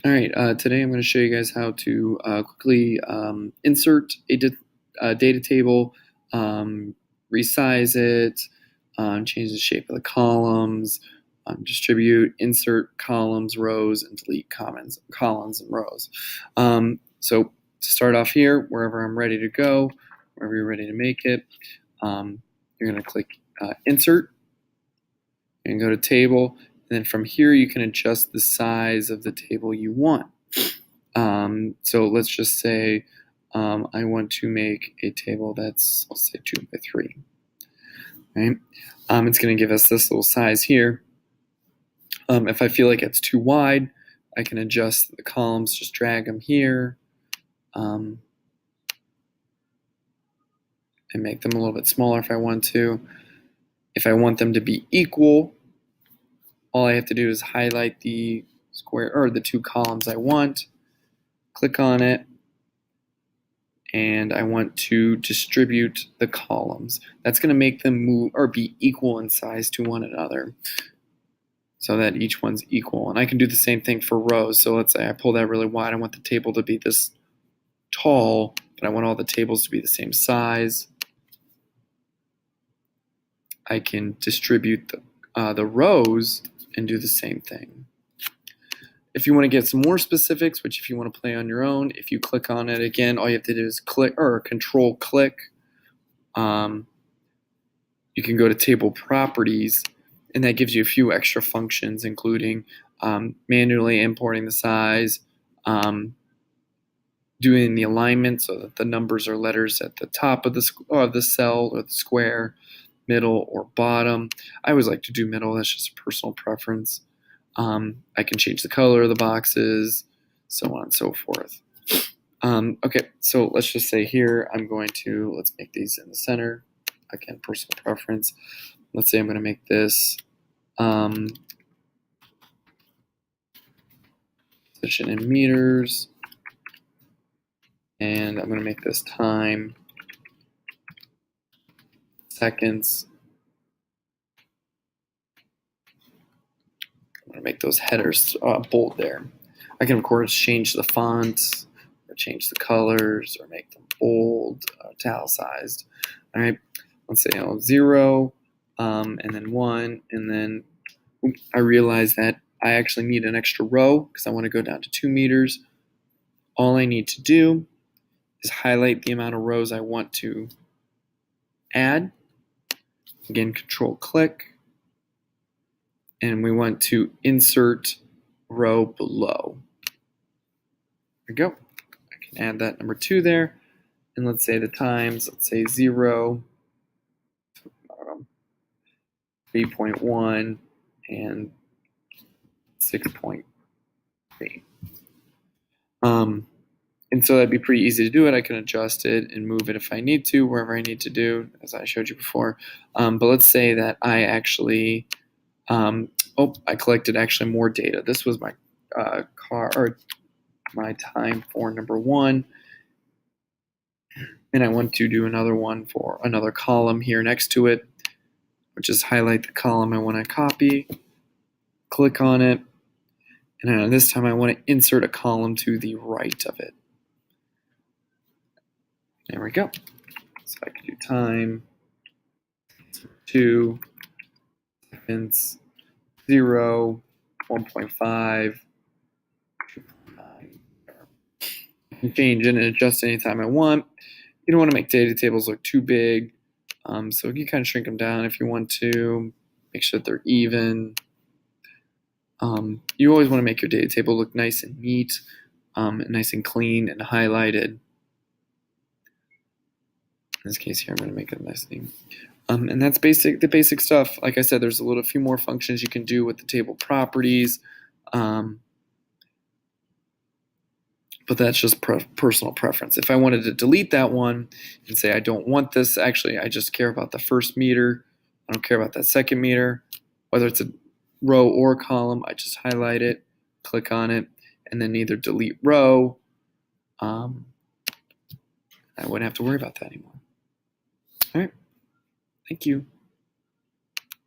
All right, today I'm going to show you guys how to quickly insert a data table, resize it, change the shape of the columns, distribute, insert columns, rows, and delete columns and rows. So to start off here, wherever I'm ready to go, wherever you're ready to make it, you're going to click Insert, and go to Table. And then from here, you can adjust the size of the table you want. So let's just say I want to make a table that's, let's say, 2 by 3. Right? It's going to give us this little size here. If I feel like it's too wide, I can adjust the columns, just drag them here, and make them a little bit smaller if I want to. If I want them to be equal, all I have to do is highlight the square or the 2 columns I want, click on it, and I want to distribute the columns. That's going to make them move or be equal in size to one another so that each one's equal. And I can do the same thing for rows. So let's say I pull that really wide. I want the table to be this tall, but I want all the tables to be the same size. I can distribute the rows and do the same thing. If you want to get some more specifics, which if you want to play on your own, if you click on it again, all you have to do is click or control click. You can go to table properties, and that gives you a few extra functions, including manually importing the size, doing the alignment so that the numbers or letters at the top of the cell or the square, middle or bottom. I always like to do middle. That's just a personal preference. I can change the color of the boxes, so on and so forth. Okay, so let's just say here let's make these in the center. Again, personal preference. Let's say I'm going to make this position in meters, and I'm going to make this time seconds. I'm going to make those headers bold there. I can, of course, change the font or change the colors or make them bold, italicized. All right, let's say 0, and then 1, and then I realize that I actually need an extra row because I want to go down to 2 meters. All I need to do is highlight the amount of rows I want to add. Again, control click. And we want to insert row below. There we go. I can add that number 2 there. And let's say the times, let's say 0, 3.1, and 6.3. And so that'd be pretty easy to do it. I can adjust it and move it if I need to, wherever I need to do, as I showed you before. But let's say that I actually I collected actually more data. This was my my time for number 1, and I want to do another one for another column here next to it, which is highlight the column I want to copy, click on it, and then this time I want to insert a column to the right of it. There we go. So I can do time 2 seconds. 0, 1.5. I can change it and adjust anytime I want. You don't want to make data tables look too big, so you kind of shrink them down if you want to. Make sure that they're even. You always want to make your data table look nice and neat, nice and clean and highlighted. In this case here, I'm going to make it a nice thing. And that's the basic stuff. Like I said, there's a few more functions you can do with the table properties. But that's just personal preference. If I wanted to delete that one and say I don't want this, actually I just care about the first meter. I don't care about that second meter. Whether it's a row or a column, I just highlight it, click on it, and then either delete row. I wouldn't have to worry about that anymore. All right. Thank you.